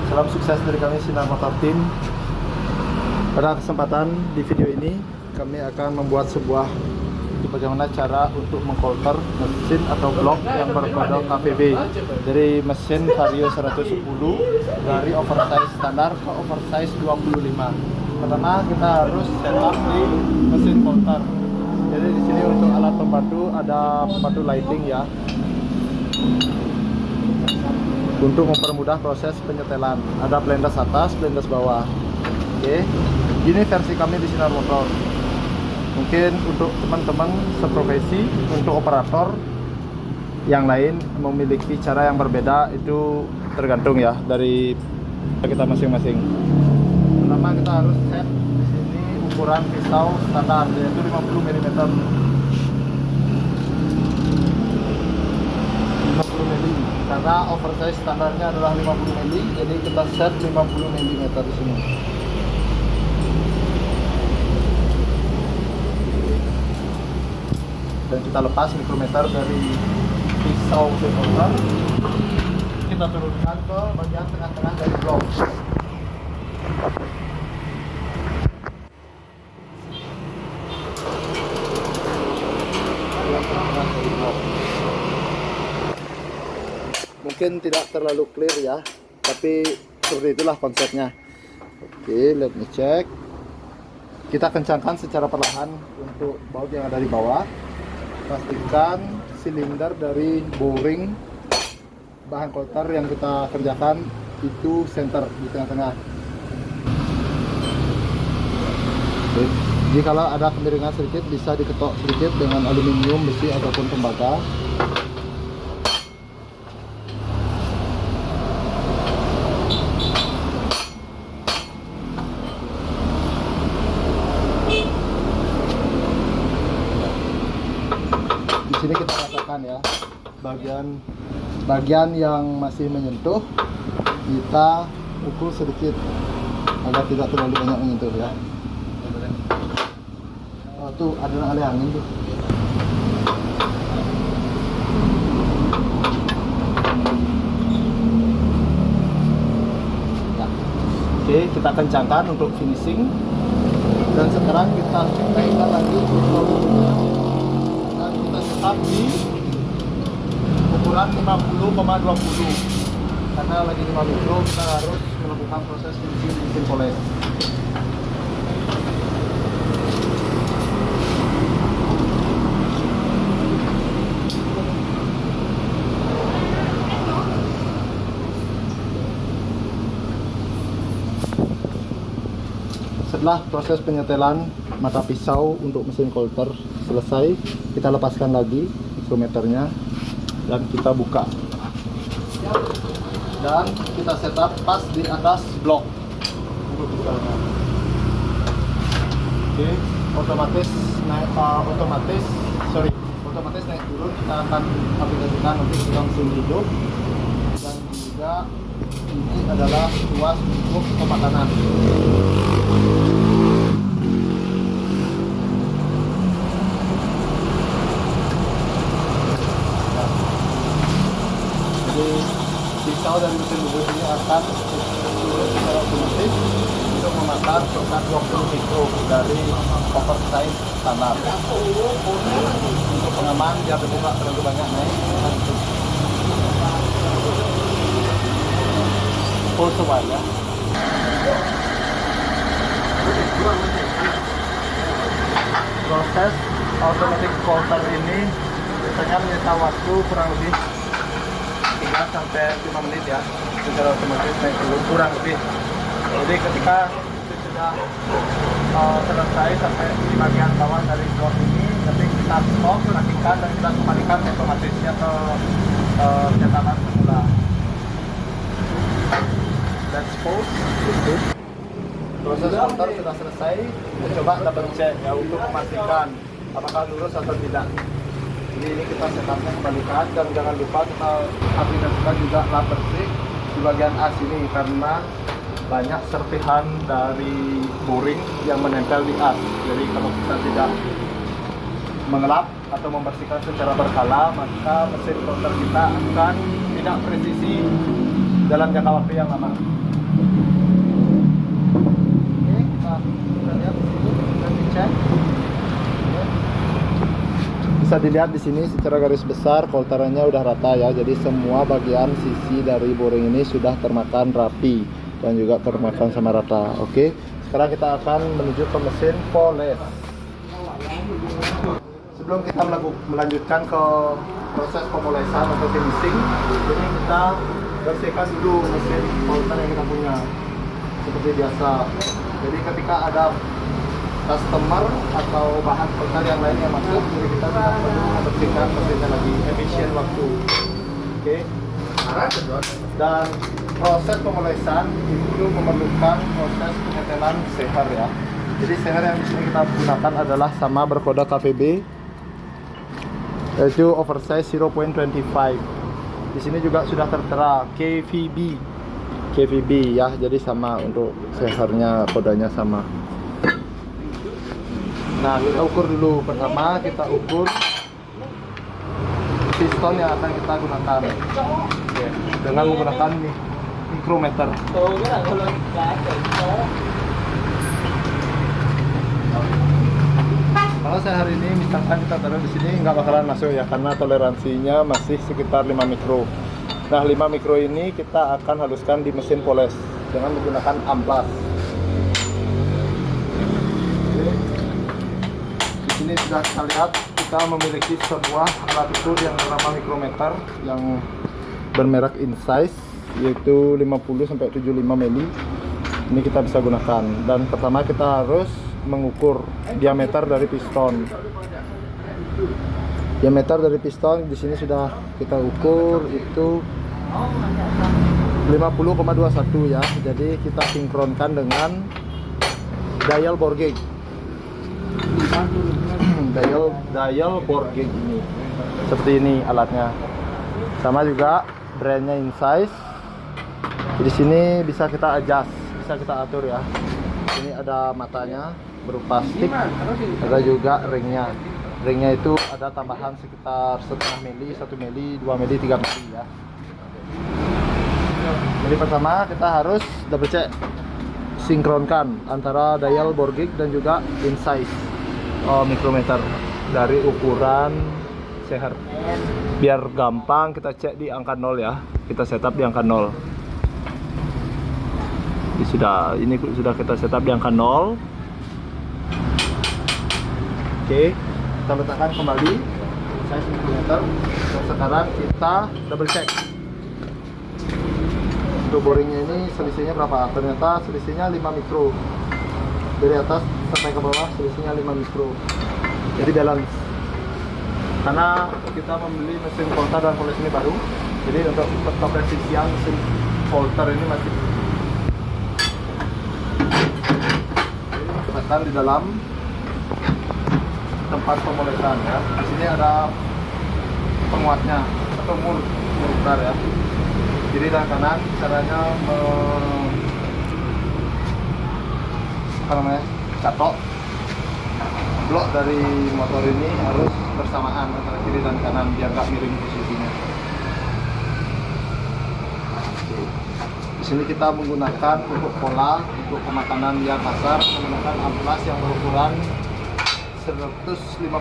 Salam sukses dari kami Sinar Motor Team. Pada kesempatan di video ini kami akan membuat sebuah bagaimana cara untuk mengkolter mesin atau blok yang berkode KVB dari mesin Vario 110 dari oversize standar ke oversize 25. Pertama kita harus setup di mesin kolter. Jadi di sini untuk alat pembantu ada pembantu lighting ya, untuk mempermudah proses penyetelan. Ada blendas atas, blendas bawah. Oke, ini versi kami di Sinar Motor. Mungkin untuk teman-teman seprofesi, untuk operator yang lain memiliki cara yang berbeda, itu tergantung ya dari kita masing-masing. Pertama kita harus set di sini ukuran pisau standar, yaitu 50 mm. 50 mm. Karena oversize standarnya adalah 50 mm, jadi kita set 50 mm di sini. Dan kita lepas mikrometer dari pisau kolter, kita turunkan ke bagian tengah-tengah dari blok. Mungkin tidak terlalu clear ya, tapi seperti itulah konsepnya. Oke, let me check. Kita kencangkan secara perlahan untuk baut yang ada di bawah. Pastikan silinder dari boring bahan kolter yang kita kerjakan itu center di tengah-tengah. Jika ada kemiringan sedikit, bisa diketok sedikit dengan aluminium, besi ataupun tembaga. Di sini kita ratakan ya, bagian yang masih menyentuh kita ukur sedikit agar tidak terlalu banyak menyentuh ya. Oh, tuh ada alih angin tuh. Nah, oke, kita kencangkan untuk finishing. Dan sekarang kita naikkan lagi dan kita tetap di ukuran 50,20. Karena lagi 5 mikro, kita harus melakukan proses finishing di mesin poles. Setelah proses penyetelan mata pisau untuk mesin kolter selesai, kita lepaskan lagi mikrometernya dan kita buka. Dan kita setup pas di atas blok. Oke, otomatis naik turun. Kita akan aplikasikan untuk mesin hidup, dan juga ini adalah tuas untuk pemakanan. Jadi pisau dari mesin bubut ini akan turun secara otomatis untuk memakar sekitar 20 mikro dari oversize standar. Untuk pengaman biar tidak terlalu banyak naik. Full semua ya. Proses automatic kolter ini biasanya menyita waktu kurang lebih 3 sampai 5 menit ya, secara otomatis naik turun kurang lebih. Jadi ketika itu sudah selesai sampai di bagian bawah dari blok ini, nanti kita stop, matikan, dan kita kembalikan otomatisnya ke cetakan semula. Let's pause. Proses kolter sudah selesai. Kita coba double check ya untuk memastikan apakah lurus atau tidak. Jadi ini kita setupnya kembalikan, dan jangan lupa kita aplikasikan juga lap bersih di bagian as ini, karena banyak serpihan dari boring yang menempel di as. Jadi kalau kita tidak mengelap atau membersihkan secara berkala, maka mesin kolter kita akan tidak presisi dalam jangka waktu yang lama. Kita lihat di sini dan dicek. Bisa dilihat di sini secara garis besar koltarannya udah rata ya. Jadi semua bagian sisi dari boring ini sudah termakan rapi dan juga termakan sama rata. Oke. Sekarang kita akan menuju ke mesin poles. Sebelum kita melanjutkan ke proses pemolesan atau finishing, jadi kita bersihkan dulu mesin polter yang kita punya seperti biasa. Jadi ketika ada customer atau bahan polter yang lain yang masuk, jadi kita tidak perlu membersihkan mesinnya lagi, efisien waktu. Oke. Dan proses pemolesan itu memerlukan proses pengetelan seher ya. Jadi seher yang disini kita gunakan adalah sama berkode KVB, yaitu oversize 0.25. Di sini juga sudah tertera KVB ya. Jadi sama untuk sehernya, kodenya sama. Nah, kita ukur dulu. Pertama kita ukur piston yang akan kita gunakan. Oke, dengan menggunakan mikrometer. Kalau saya hari ini misalkan kita taruh di sini nggak bakalan masuk ya, karena toleransinya masih sekitar 5 mikro. Nah, 5 mikro ini kita akan haluskan di mesin poles dengan menggunakan amplas. Di sini sudah kita lihat kita memiliki sebuah alat ukur yang bernama mikrometer yang bermerek Insize, yaitu 50 sampai 75 mili. Ini kita bisa gunakan. Dan pertama kita harus mengukur diameter dari piston. Diameter dari piston di sini sudah kita ukur itu 50,21 ya. Jadi kita sinkronkan dengan dial bore gauge. dial bore gauge ini. Seperti ini alatnya. Sama juga brandnya Insize. Di sini bisa kita adjust, bisa kita atur ya. Ini ada matanya berupa stick, ada juga ringnya. Ringnya itu ada tambahan sekitar 1,5 mili, 1 mili, 2 mili, 3 mili ya. Jadi pertama kita harus double check, sinkronkan antara dial bore gauge dan juga Insize mikrometer dari ukuran seher. Biar gampang kita cek di angka 0 ya. Kita setup di angka 0. Ini sudah kita setup di angka 0. Oke, kita letakkan kembali size mikrometer. Dan sekarang kita double check untuk boringnya ini selisihnya berapa. Ternyata selisihnya 5 mikro dari atas sampai ke bawah, selisihnya 5 mikro. Jadi balance, karena kita membeli mesin polter dan poles ini baru, jadi untuk kepresisian mesin polter ini masih tekan di dalam tempat pemolesan ya. Di sini ada penguatnya atau mur besar ya. Kiri dan kanan caranya catok blok dari motor ini harus bersamaan antara kiri dan kanan biar nggak miring posisinya. Di sini kita menggunakan untuk pola, untuk pemakanan yang kasar menggunakan amplas yang berukuran 150.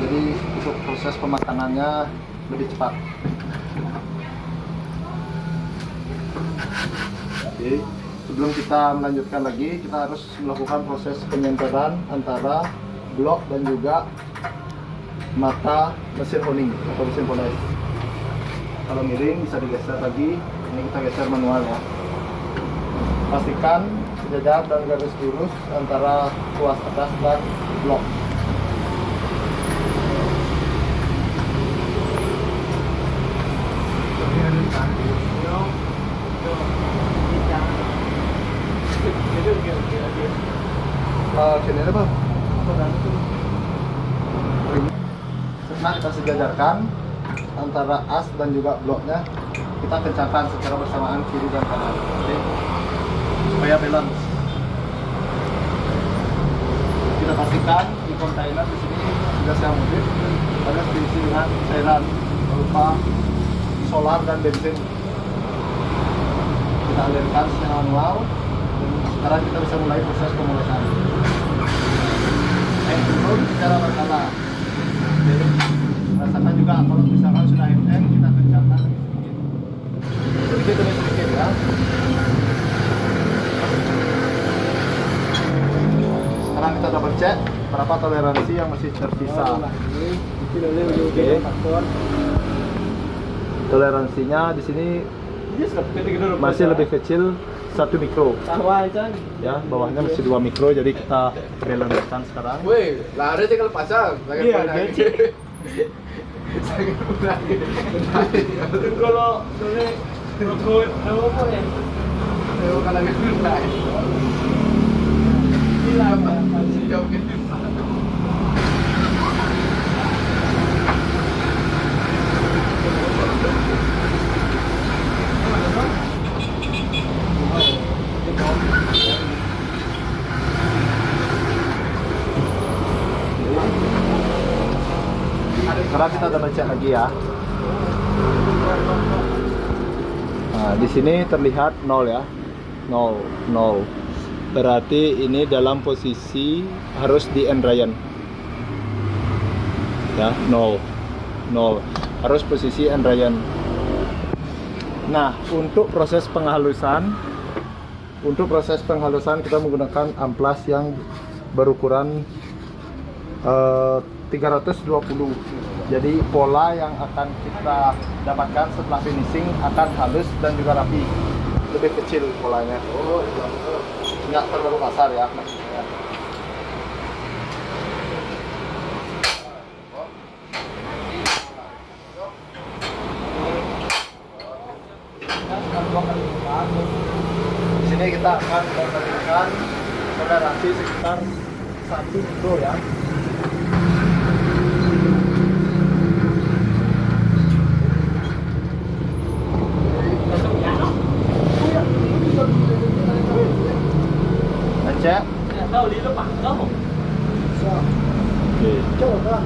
Jadi untuk proses pemakanannya lebih cepat. Oke, sebelum kita melanjutkan lagi, kita harus melakukan proses penyenteran antara blok dan juga mata mesin honing atau mesin poles. Kalau miring bisa digeser lagi, ini kita geser manual ya. Pastikan sejajar dan garis lurus antara tuas atas dan blok. Sini apa? Nah, kita sejajarkan antara as dan juga bloknya, kita kencangkan secara bersamaan kiri dan kanan, oke? Supaya balance. Kita pastikan di kontainer di sini sudah saya modif, ada diisi dengan cairan berupa solar dan bensin. Kita alirkan secara manual dengan sekarang kita bisa mulai proses pemulasan. Turun secara berkala. Jadi rasakan juga kalau misalkan sudah MM kita kencangkan sedikit demi sedikit ya. Sekarang kita double check berapa toleransi yang masih tersisa. Oke. Toleransinya di sini masih lebih kecil 1 mikro. Ya, bawahnya masih 2 mikro, jadi kita balance sekarang. Woi, lari tinggal pasang. Iya, Kalau boleh rokok apa ya? Kalau kalangan lain. Gila, masih jauh gitu. Sekarang kita double check lagi ya. Nah, di sini terlihat 0 ya. 0, 0. Berarti ini dalam posisi harus di end Ryan. Ya, 0. 0. Harus posisi end Ryan. Nah, untuk proses penghalusan kita menggunakan amplas yang berukuran 320. Jadi pola yang akan kita dapatkan setelah finishing akan halus dan juga rapi. Lebih kecil polanya. Oh, nggak terlalu kasar ya maksudnya. Di sini kita akan memberikan toleransi sekitar 1 mikro ya. Cek. Oke.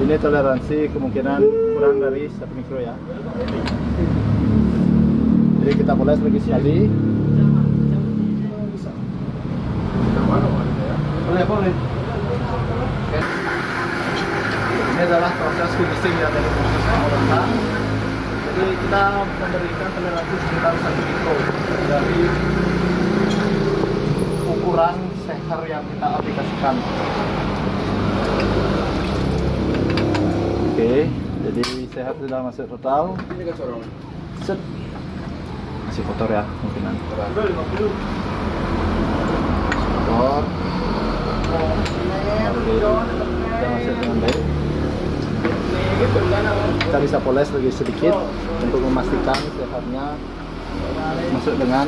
Ini toleransi kemungkinan kurang dari 1 mikro ya. Jadi kita mulai lagi sekali. Boleh. Ini adalah proses finishing ya dari proses pemulasan. Jadi kita memberikan toleransi sekitar 1 mikro dari ukuran seher yang kita aplikasikan. Oke, jadi seher sudah masuk total. Ini kan sorong. Set. Masih kotor ya mungkinan. Kotor. Oke, sudah masuk dengan baik. Kita bisa poles lagi sedikit untuk memastikan sehernya masuk dengan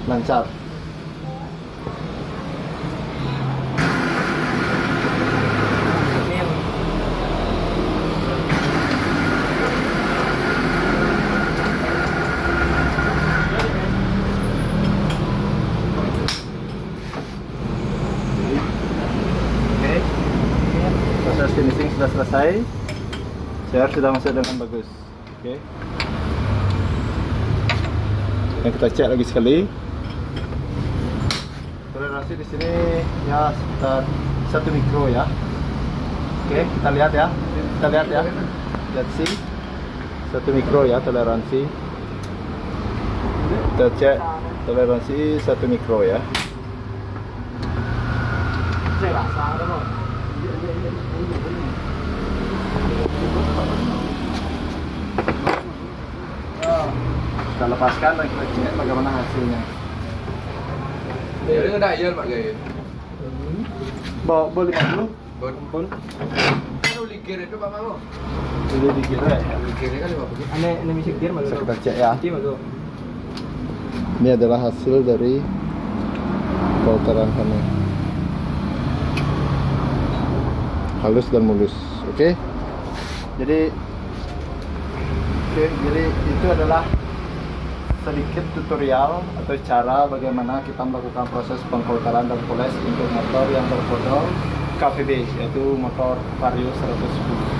lancar. Proses finishing sudah selesai. Seher sudah masuk dengan bagus. Oke. Dan kita cek lagi sekali. Toleransi di sini ya sekitar 1 mikro ya. Oke, kita lihat ya. Let's see. 1 mikro ya toleransi. Kita cek toleransi 1 mikro ya. Kita lepaskan dan kita cek bagaimana hasilnya. Ini nggak ada Pak Gay. Boleh dulu. Bon. Kan ligir itu Pak Mango. Jadi dikira. Ligirnya kan 50. Ini musik dia Bisa kita cek ya. Iya, Ini adalah hasil dari kotoran kami. Halus dan mulus. Oke. Jadi itu adalah sedikit tutorial atau cara bagaimana kita melakukan proses pengkotoran dan poles untuk motor yang bermodal KVB, yaitu motor Vario 110.